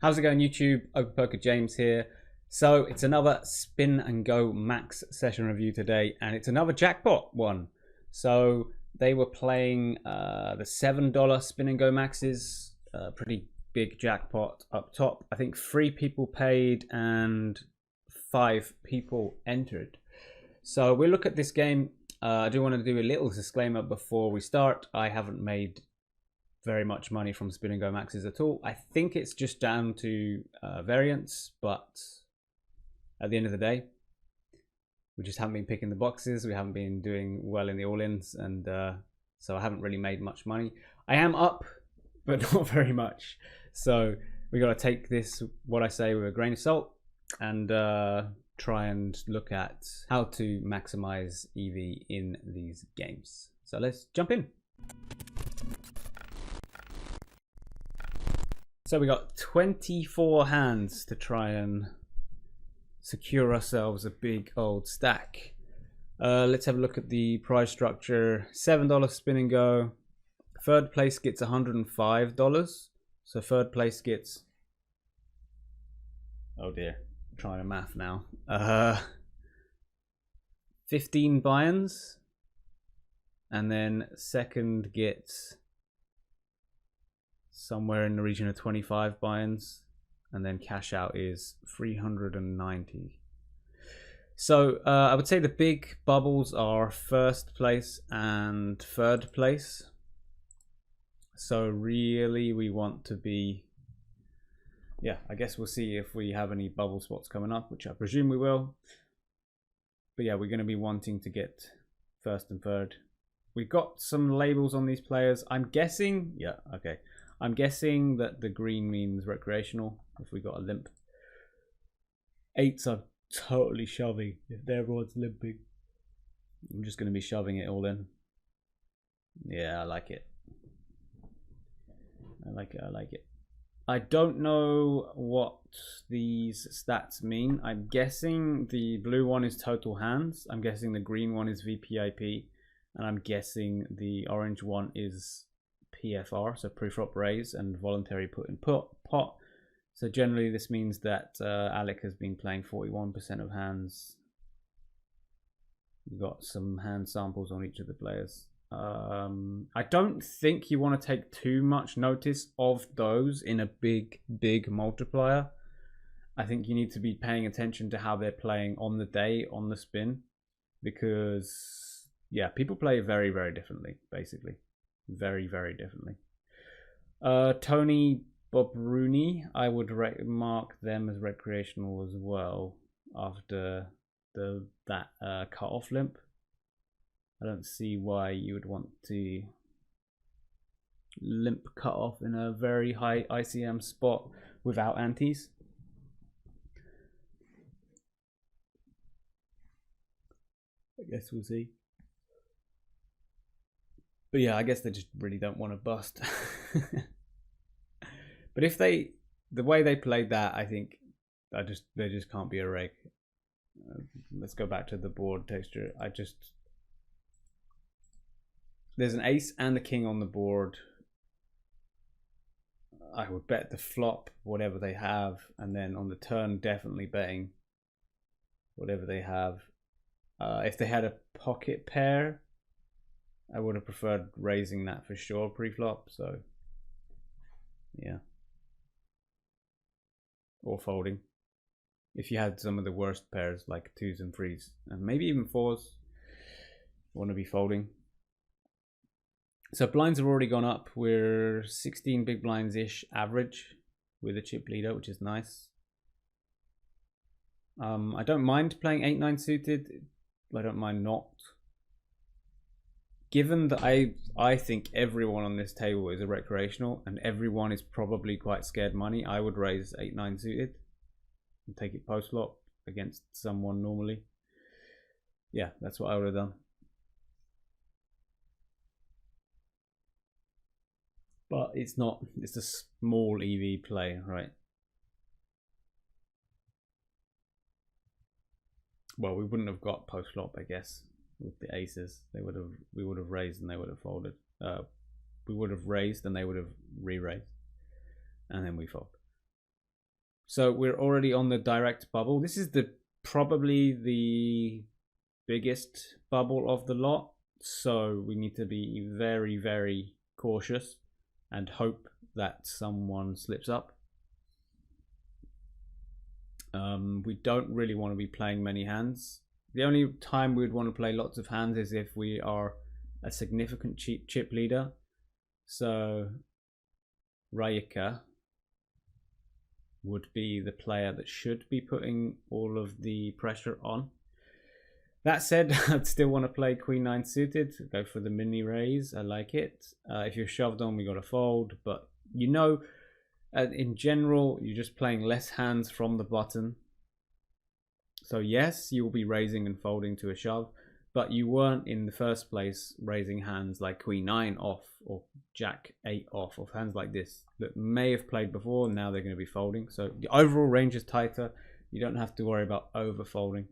How's it going, YouTube? op.poker James here. So it's another spin and go max session review today, and it's another jackpot one. So they were playing the $7 spin and go maxes, pretty big jackpot up top. I think 3 people paid and 5 people entered. So we'll look at this game. I do want to do a little disclaimer before we start. I haven't made very much money from spin and go maxes at all. I think it's just down to variance, but at the end of the day, we just haven't been picking the boxes. We haven't been doing well in the all-ins, and so I haven't really made much money. I am up, but not very much. So we got to take this, what I say, with a grain of salt, and try and look at how to maximize EV in these games. So let's jump in. So we got 24 hands to try and secure ourselves a big old stack. Let's have a look at the prize structure. $7 spin and go. Third place gets $105. So third place gets, oh dear, I'm trying to math now. 15 buy-ins. And then second gets somewhere in the region of 25 buy-ins, and then cash out is 390. So I would say the big bubbles are first place and third place. So really we want to be, yeah, I guess we'll see if we have any bubble spots coming up, which I presume we will. But yeah, we're going to be wanting to get first and third. We've got some labels on these players. I'm guessing, yeah, okay. I'm guessing that the green means recreational if we got a limp. 8s are totally shoving if everyone's limping. I'm just going to be shoving it all in. Yeah, I like it. I like it, I like it. I don't know what these stats mean. I'm guessing the blue one is total hands. I'm guessing the green one is VPIP. And I'm guessing the orange one is PFR, so pre-flop raise, and voluntary put in pot. So generally this means that Alec has been playing 41% of hands. You've got some hand samples on each of the players. I don't think you want to take too much notice of those in a big multiplier. I think you need to be paying attention to how they're playing on the day, on the spin, because yeah, people play very differently, basically. Very differently. Tony Bob Rooney, I would mark them as recreational as well after that cut-off limp. I don't see why you would want to limp cut off in a very high ICM spot without antes. I guess we'll see. But yeah, I guess they just really don't want to bust. But if the way they played that, I think they just can't be a reg. Let's go back to the board texture. There's an ace and a king on the board. I would bet the flop, whatever they have, and then on the turn, definitely betting whatever they have. If they had a pocket pair, I would have preferred raising that for sure pre-flop, so yeah. Or folding. If you had some of the worst pairs like 2s and 3s, and maybe even 4s, want to be folding. So blinds have already gone up. We're 16 big blinds-ish average with a chip leader, which is nice. I don't mind playing 8-9 suited. I don't mind not. Given that I think everyone on this table is a recreational and everyone is probably quite scared money, I would raise 8-9 suited and take it post flop against someone normally. Yeah, that's what I would have done. But it's not, it's a small EV play, right? Well, we wouldn't have got post flop, I guess. With the aces, we would have raised and they would have folded. We would have raised and they would have re-raised, and then we fold. So we're already on the direct bubble. This is probably the biggest bubble of the lot. So we need to be very, very cautious and hope that someone slips up. We don't really want to be playing many hands. The only time we would want to play lots of hands is if we are a significant chip leader. So Rayika would be the player that should be putting all of the pressure on. That said, I'd still want to play Queen 9 suited, go for the mini raise. I like it. If you're shoved on, we got to fold. But you know, in general, you're just playing less hands from the button. So yes, you'll be raising and folding to a shove, but you weren't in the first place raising hands like Queen 9 off or Jack 8 off, of hands like this that may have played before, and now they're going to be folding. So the overall range is tighter. You don't have to worry about over folding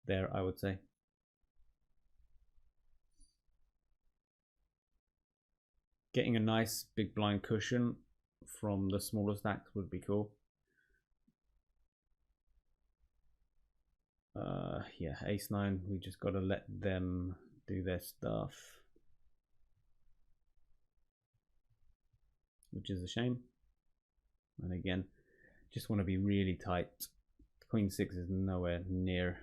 there, I would say. Getting a nice big blind cushion from the smaller stacks would be cool. Yeah, ace 9, we just got to let them do their stuff, which is a shame. And again, just want to be really tight. Queen 6 is nowhere near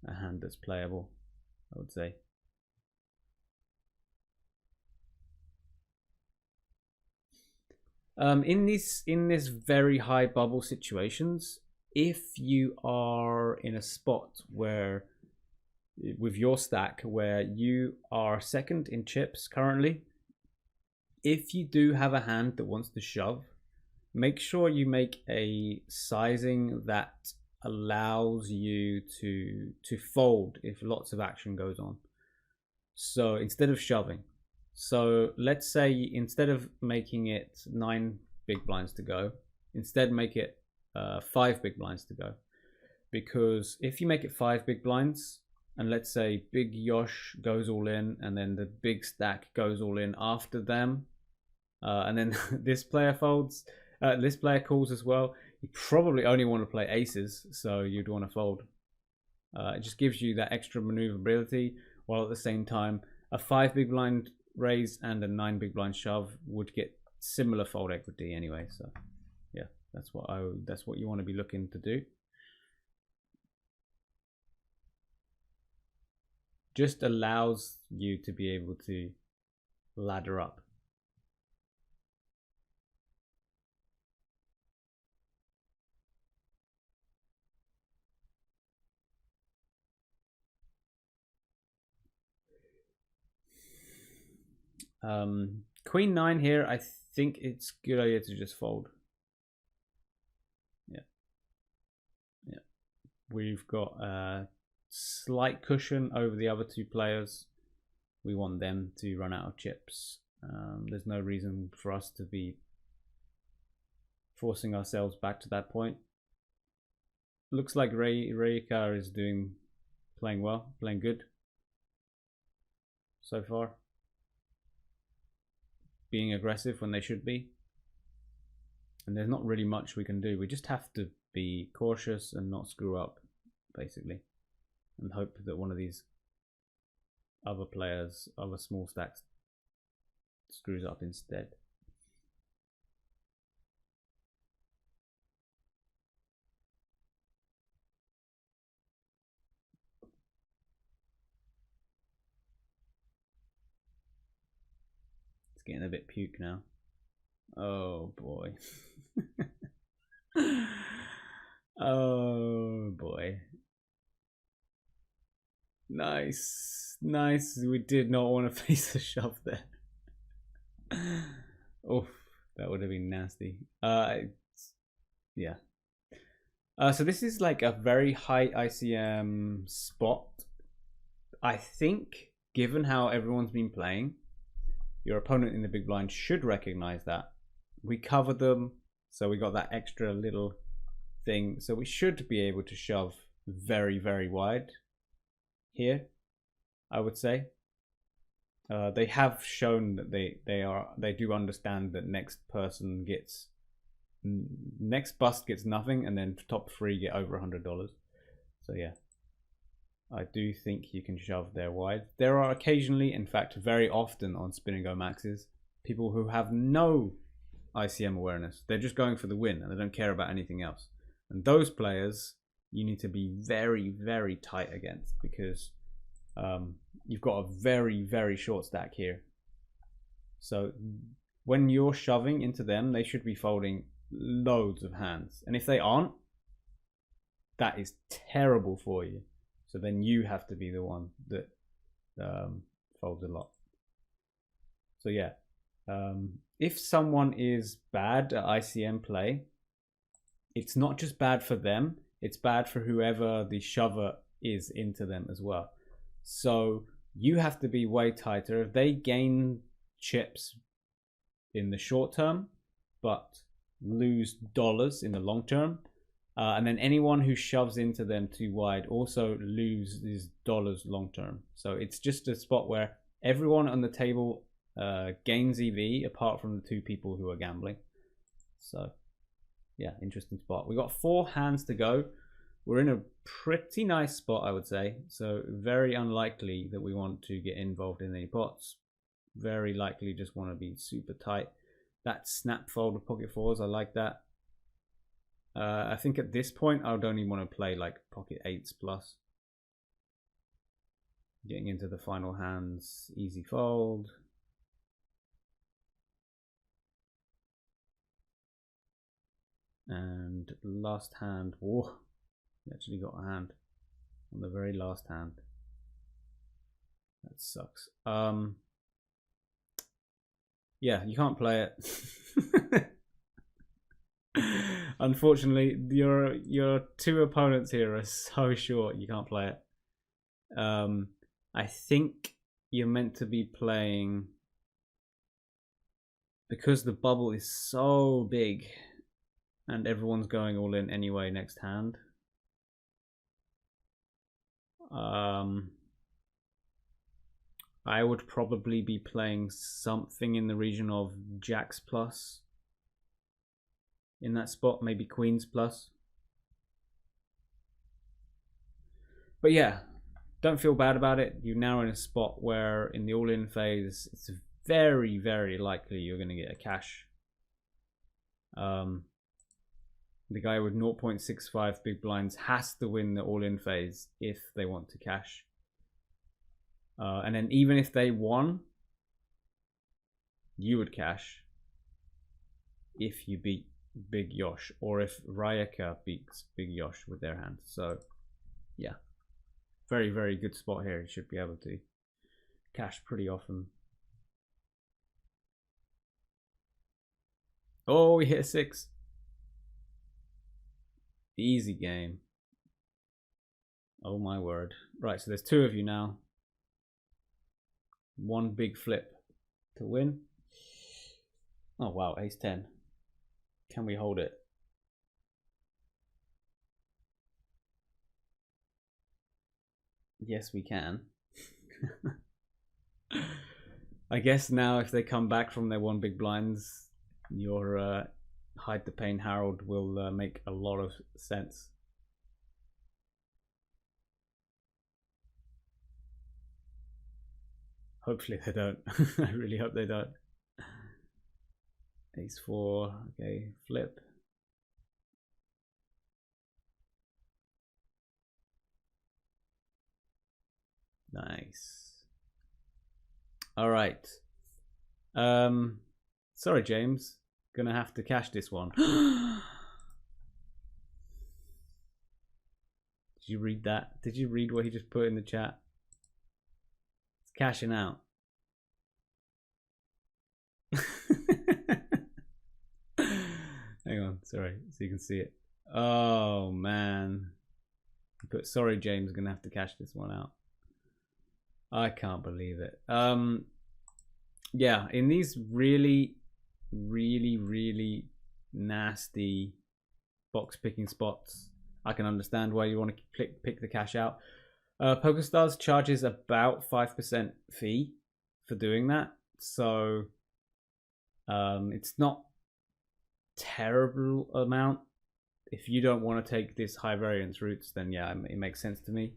a hand that's playable, I would say. In this very high bubble situations, if you are in a spot where with your stack where you are second in chips currently, if you do have a hand that wants to shove, make sure you make a sizing that allows you to fold if lots of action goes on. So instead of shoving, so let's say instead of making it 9 big blinds to go, instead make it 5 big blinds to go. Because if you make it 5 big blinds, and let's say big Yosh goes all in, and then the big stack goes all in after them, and then this player folds, this player calls as well, you probably only want to play aces, so you'd want to fold. It just gives you that extra maneuverability, while at the same time a 5 big blind raise and a 9 big blind shove would get similar fold equity anyway. So yeah, that's what you want to be looking to do. Just allows you to be able to ladder up. Queen 9 here, I think it's a good idea to just fold. Yeah. We've got a slight cushion over the other 2 players. We want them to run out of chips. There's no reason for us to be forcing ourselves back to that point. Looks like Rayika is playing well, playing good so far. Being aggressive when they should be. And there's not really much we can do. We just have to be cautious and not screw up, basically. And hope that one of these other players, other small stacks, screws up instead. It's getting a bit puke now. Oh boy. Oh boy. Nice. We did not want to face a shove there. Oof, that would have been nasty. Yeah. So this is like a very high ICM spot. I think, given how everyone's been playing, your opponent in the big blind should recognize that. We covered them, so we got that extra little thing. So we should be able to shove very, very wide here, I would say. They have shown that they do understand that next person gets next bust gets nothing, and then top 3 get over $100. So yeah, I do think you can shove there wide. There are occasionally, in fact very often on spin and go maxes, people who have no ICM awareness. They're just going for the win and they don't care about anything else. And those players you need to be very, very tight against, because you've got a very, very short stack here. So when you're shoving into them, they should be folding loads of hands. And if they aren't, that is terrible for you. So then you have to be the one that folds a lot. So yeah, if someone is bad at ICM play, it's not just bad for them, it's bad for whoever the shover is into them as well. So you have to be way tighter. If they gain chips in the short term but lose dollars in the long term, and then anyone who shoves into them too wide also loses dollars long term. So it's just a spot where everyone on the table gains EV apart from the 2 people who are gambling. So yeah, interesting spot. We got 4 hands to go. We're in a pretty nice spot, I would say. So very unlikely that we want to get involved in any pots. Very likely just want to be super tight. That snap fold of pocket 4s, I like that. I think at this point I would only want to play like pocket 8s plus. Getting into the final hands, easy fold. And last hand, whoa, we actually got a hand on the very last hand. That sucks. Yeah, you can't play it. Unfortunately, your 2 opponents here are so short, you can't play it. I think you're meant to be playing, because the bubble is so big and everyone's going all in anyway next hand. I would probably be playing something in the region of jacks plus in that spot, maybe queens plus. But yeah, don't feel bad about it. You're now in a spot where in the all-in phase, it's very, very likely you're going to get a cash. The guy with 0.65 big blinds has to win the all-in phase if they want to cash. And then even if they won, you would cash if you beat Big Yosh, or if Rayaka beats Big Yosh with their hand. So yeah, very, very good spot here. You should be able to cash pretty often. Oh, we hit a 6. Easy game. Oh my word. Right, so there's 2 of you now. 1 big flip to win. Oh wow, ace 10. Can we hold it? Yes, we can. I guess now if they come back from their 1 big blinds, your hide the pain Harold will make a lot of sense. Hopefully they don't. I really hope they don't. Ace 4, okay, flip. Nice. All right. Sorry, James. Gonna have to cash this one. Did you read that? Did you read what he just put in the chat? It's cashing out. Hang on, sorry, so you can see it. Oh man. He put, sorry, James, gonna have to cash this one out. I can't believe it. Yeah, in these really, really, really nasty box picking spots, I can understand why you want to pick the cash out. PokerStars charges about 5% fee for doing that, so it's not terrible amount. If you don't want to take this high variance routes, then yeah, it makes sense to me.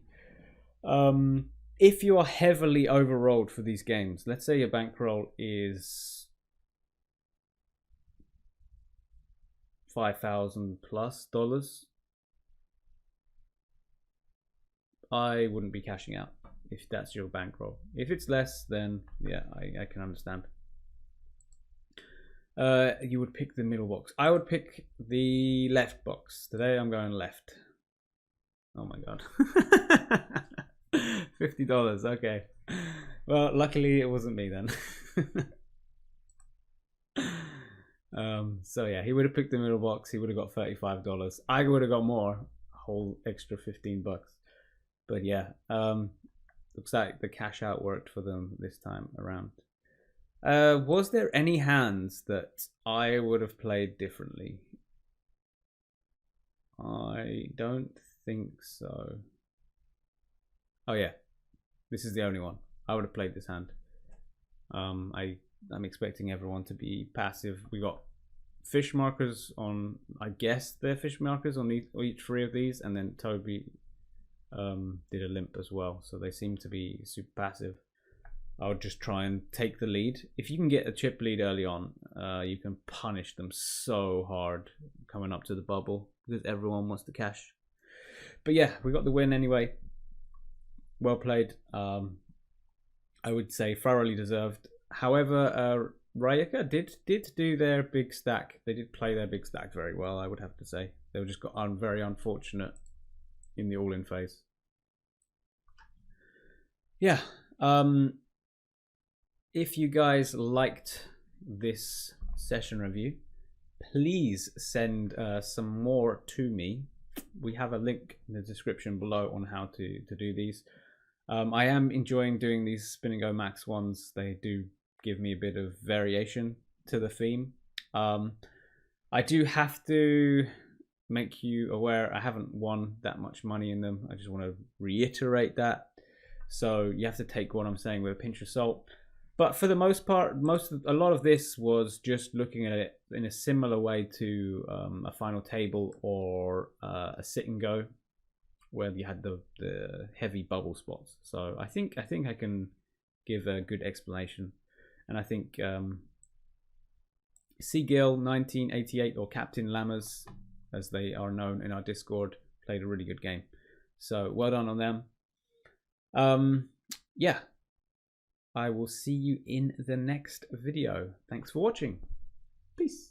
If you are heavily overrolled for these games, let's say your bankroll is $5,000 plus, I wouldn't be cashing out if that's your bankroll. If it's less, then yeah, I can understand. You would pick the middle box. I would pick the left box. Today I'm going left. Oh my god. $50, okay. Well, luckily it wasn't me then. So yeah, he would have picked the middle box. He would have got $35. I would have got more, a whole extra $15. But yeah, looks like the cash out worked for them this time around. Was there any hands that I would have played differently? I don't think so. Oh yeah, this is the only one. I would have played this hand. I'm expecting everyone to be passive. We got fish markers on, I guess they're fish markers on each three of these, and then Toby did a limp as well, so they seem to be super passive. I would just try and take the lead. If you can get a chip lead early on, you can punish them so hard coming up to the bubble because everyone wants to cash. But yeah, we got the win anyway. Well played. I would say thoroughly deserved. However, Rijeka did do their big stack. They did play their big stack very well, I would have to say. They were just very unfortunate in the all-in phase. Yeah. If you guys liked this session review, please send some more to me. We have a link in the description below on how to do these. I am enjoying doing these spin and go max ones. They do give me a bit of variation to the theme. I do have to make you aware I haven't won that much money in them. I just want to reiterate that. So you have to take what I'm saying with a pinch of salt. But for the most part, a lot of this was just looking at it in a similar way to a final table or a sit and go, where you had the heavy bubble spots. So I think I can give a good explanation, and I think Seagill 1988 or Captain Lammers, as they are known in our Discord, played a really good game. So well done on them. Yeah. I will see you in the next video. Thanks for watching. Peace.